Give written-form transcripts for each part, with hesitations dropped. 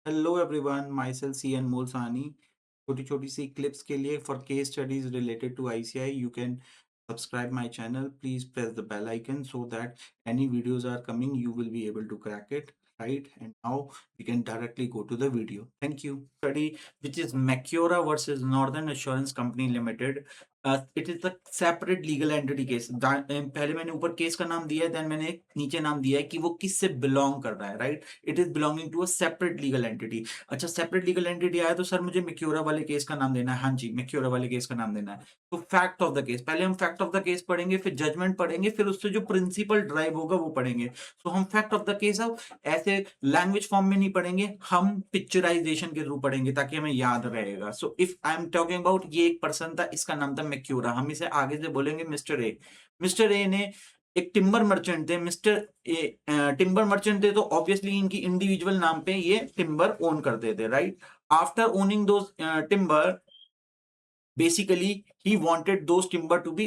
Hello everyone, myself C N Molsani. छोटी छोटी सी क्लिप्स के लिए for case studies related to ICI you can subscribe my channel. Please press the bell icon so that any videos are coming you will be able to crack it, right? And now we can directly go to the video. Thank you. Study which is Macura versus Northern Assurance Company Limited. It is the separate legal entity case. पहले मैंने ऊपर case का नाम दिया है, then मैंने नीचे नाम दिया है कि वो किससे बिलोंग कर रहा है, right? It is belonging to a separate legal entity. अच्छा, सेपरेट लीगल एंटिटी आया तो सर मुझे मैक्योरा वाले केस का नाम देना है। हाँ जी, मैक्योरा वाले केस का नाम देना है। तो फैक्ट ऑफ द केस, पहले हम फैक्ट ऑफ द केस पढ़ेंगे, फिर जजमेंट पढ़ेंगे, फिर उससे जो प्रिंसिपल ड्राइव होगा वो पढ़ेंगे। तो हम फैक्ट ऑफ द केस अब ऐसे लैंग्वेज फॉर्म में नहीं पढ़ेंगे, हम पिक्चराइजेशन के थ्रू पढ़ेंगे ताकि हमें याद रहेगा। So if I am talking about, ये एक पर्सन था, इसका नाम था मैक्योरा, हम इसे आगे से बोलेंगे मिस्टर ए। मिस्टर ए ने एक टिम्बर मर्चेंट थे, मिस्टर ए टिम्बर मर्चेंट थे, तो ऑब्वियसली इनकी इंडिविजुअल नाम पे ये टिम्बर ओन करते थे, right? After owning those timber, basically he wanted those timber to be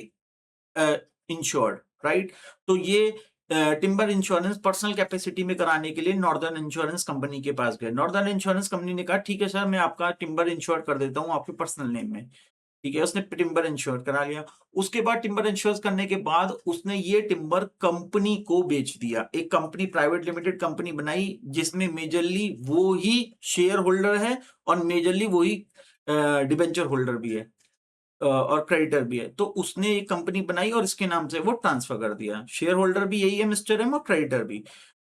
insured, right? तो ये टिम्बर इंश्योरेंस पर्सनल कैपेसिटी में कराने के लिए नॉर्दर्न इंश्योरेंस कंपनी के पास गए। नॉर्दर्न इंश्योरेंस कंपनी ने कहा ठीक है सर, मैं आपका टिम्बर इंश्योर कर देता हूँ आपके पर्सनल नेम में। ठीक है, उसने टिम्बर इंश्योर करा लिया। उसके बाद टिम्बर इंश्योर करने के बाद उसने ये टिम्बर कंपनी को बेच दिया। एक कंपनी, प्राइवेट लिमिटेड कंपनी बनाई जिसमें मेजरली वो ही शेयर होल्डर है और मेजरली वो ही डिबेंचर होल्डर भी है और क्रेडिटर भी है। तो उसने एक कंपनी बनाई और इसके नाम से वो ट्रांसफर कर दिया। शेयर होल्डर भी यही है मिस्टर एम और क्रेडिटर भी।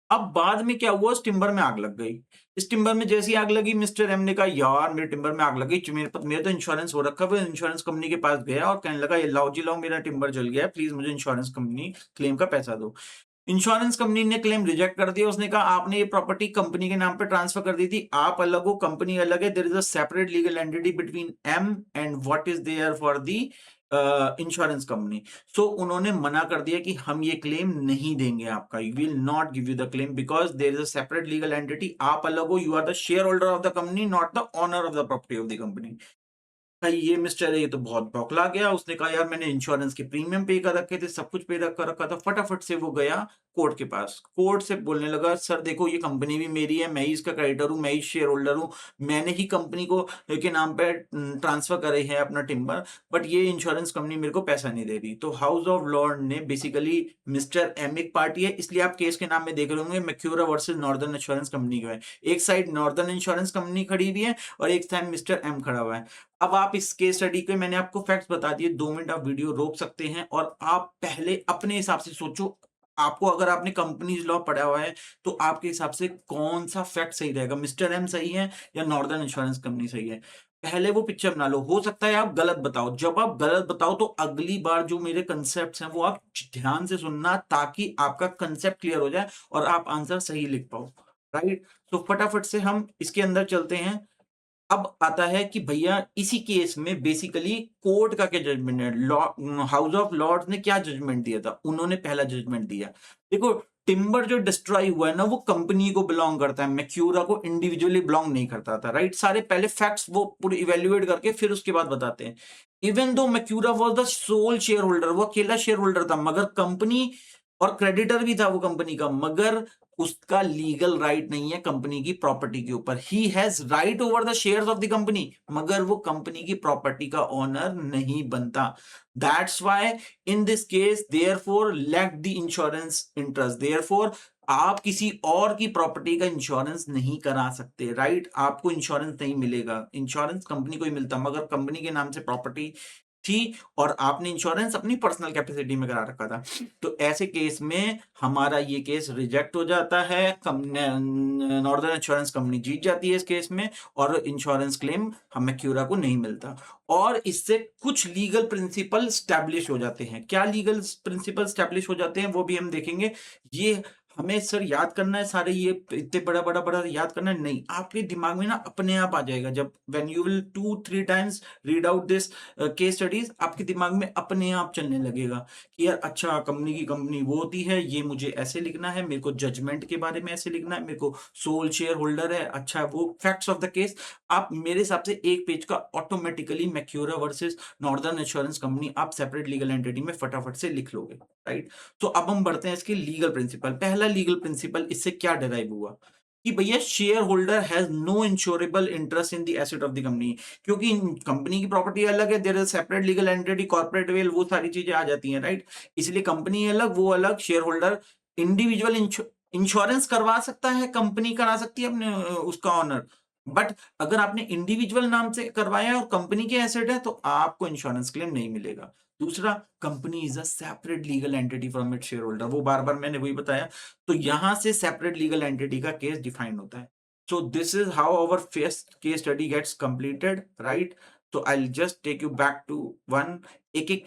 अब बाद में क्या हुआ, उस टिम्बर में आग लग गई। इस टिम्बर में जैसी आग लगी, मिस्टर एम ने कहा यार मेरे टिम्बर में आग लग गई, मेरे तो इंश्योरेंस हो रखा है। वो इंश्योरेंस कंपनी के पास गया और कहने लगा ये लाओ जी लाओ, मेरा टिम्बर जल गया है, प्लीज मुझे इंश्योरेंस कंपनी क्लेम का पैसा दो। इंश्योरेंस कंपनी ने क्लेम रिजेक्ट कर दिया। उसने कहा आपने ये प्रॉपर्टी कंपनी के नाम पे ट्रांसफर कर दी थी, आप अलग हो, कंपनी अलग है। There is a separate legal entity between M and what is there for the insurance company. So उन्होंने मना कर दिया कि हम ये क्लेम नहीं देंगे आपका, we will not give you the claim because there is a separate legal entity. आप अलग हो, you are the share holder of the company, not the owner of the property of the company. भाई ये mister ये तो बहुत बौखला गया। उसने कहा यार मैंने इंश्योरेंस के प्रीमियम पे कर रखे थे, सब कुछ पे कर रखा था। फटाफट से वो गया कोर्ट के पास। कोर्ट से बोलने लगा सर देखो ये कंपनी भी मेरी है, मैं ही इसका क्रेडिटर हूँ, मैं ही शेयर होल्डर हूँ, मैंने ही कंपनी को के नाम पे ट्रांसफर करे है अपना टिम्बर, बट ये इंश्योरेंस कंपनी मेरे को पैसा नहीं दे रही। तो हाउस ऑफ लॉर्ड ने बेसिकली, मिस्टर एम एक पार्टी है इसलिए आप केस के नाम में देख रहे होंगे मैक्यूरा वर्सेस नॉर्दर्न इंश्योरेंस कंपनी का है। एक साइड नॉर्दर्न इंश्योरेंस कंपनी खड़ी हुई है और एक साइड मिस्टर एम खड़ा हुआ है। अब आप इस केस स्टडी के, मैंने आपको फैक्ट्स बता दिए, 2 मिनट आप वीडियो रोक सकते हैं और आप पहले अपने हिसाब से सोचो। आपको अगर आपने कंपनीज लॉ पढ़ा हुआ है तो आपके हिसाब से कौन सा फैक्ट सही रहेगा, मिस्टर एम सही है या नॉर्दर्न इंश्योरेंस कंपनी सही है? पहले वो पिक्चर बना लो। हो सकता है आप गलत बताओ, जब आप गलत बताओ तो अगली बार जो मेरे कंसेप्ट हैं वो आप ध्यान से सुनना ताकि आपका कंसेप्ट क्लियर हो जाए और आप आंसर सही लिख पाओ, राइट? तो फटाफट से हम इसके अंदर चलते हैं। अब आता है कि भैया इसी केस में बेसिकली कोर्ट का क्या जजमेंट है, लॉ हाउस ऑफ लॉर्ड्स ने क्या जजमेंट दिया था। उन्होंने पहला जजमेंट दिया, देखो टिम्बर जो डिस्ट्रॉय हुआ है ना वो कंपनी को बिलोंग करता है, मैक्यूरा को इंडिविजुअली बिलोंग नहीं करता था, राइट? सारे पहले फैक्ट्स वो पूरे इवेल्युएट करके फिर उसके बाद बताते हैं। Even though Macaura was the sole shareholder, वो अकेला शेयर होल्डर था, मगर कंपनी और क्रेडिटर भी था वो कंपनी का, मगर उसका लीगल राइट नहीं है कंपनी की प्रॉपर्टी के ऊपर। He has right over the shares of the company, मगर वो कंपनी की प्रॉपर्टी का ओनर नहीं बनता। That's why in this case therefore lack the insurance interest, therefore आप किसी और की प्रॉपर्टी का इंश्योरेंस नहीं करा सकते, राइट? आपको इंश्योरेंस नहीं मिलेगा, इंश्योरेंस कंपनी को ही मिलता, मगर कंपनी के नाम से प्रॉपर्टी थी और आपने इंश्योरेंस अपनी पर्सनल कैपेसिटी में करा रखा था। तो ऐसे केस में हमारा ये केस रिजेक्ट हो जाता है, नॉर्दर्न इंश्योरेंस कंपनी जीत जाती है इस केस में और इंश्योरेंस क्लेम हम मैक्यूरा को नहीं मिलता। और इससे कुछ लीगल प्रिंसिपल स्टैब्लिश हो जाते हैं। क्या लीगल प्रिंसिपल स्टैब्लिश हो जाते हैं वो भी हम देखेंगे। ये हमें सर याद करना है सारे, ये इतने बड़ा याद करना है नहीं, आपके दिमाग में ना अपने आप आ जाएगा। जब when you will 2-3 times read out this case studies, आपके दिमाग में अपने आप चलने लगेगा कि यार अच्छा कंपनी वो होती है, ये मुझे ऐसे लिखना है, मेरे को जजमेंट के बारे में ऐसे लिखना है, मेरे को सोल शेयर होल्डर है, अच्छा वो फैक्ट्स ऑफ द केस। आप मेरे हिसाब से एक पेज का automatically Macaura versus Northern insurance company आप सेपरेट लीगल एंटिटी में फटाफट से लिख लोगे, राइट? तो अब हम बढ़ते हैं इसके लीगल प्रिंसिपल। पहला लीगल प्रिंसिपल इससे क्या डिराइव हुआ, कि भैया share holder has no insurable interest in the asset of the company, क्योंकि कंपनी की प्रॉपर्टी अलग है, there is separate legal entity, corporate veil, वो सारी चीजें आ जाती हैं, राइट। इसलिए कंपनी अलग, वो अलग, शेयर होल्डर इंडिविजुअल इंश्योरेंस करवा सकता है, कंपनी करा सकती है अपने उसका ऑनर। बट अगर आपने इंडिविजुअल नाम से करवाया है और कंपनी के एसेट है, तो आपको इंश्योरेंस क्लेम नहीं मिलेगा। दूसरा, company is a separate legal entity from it shareholder, वो बार बार मैंने वही बताया। तो यहां से सेपरेट लीगल एंटिटी का केस डिफाइंड होता है। So this is how our first case study gets completed, right. तो I just take you back to one, एक एक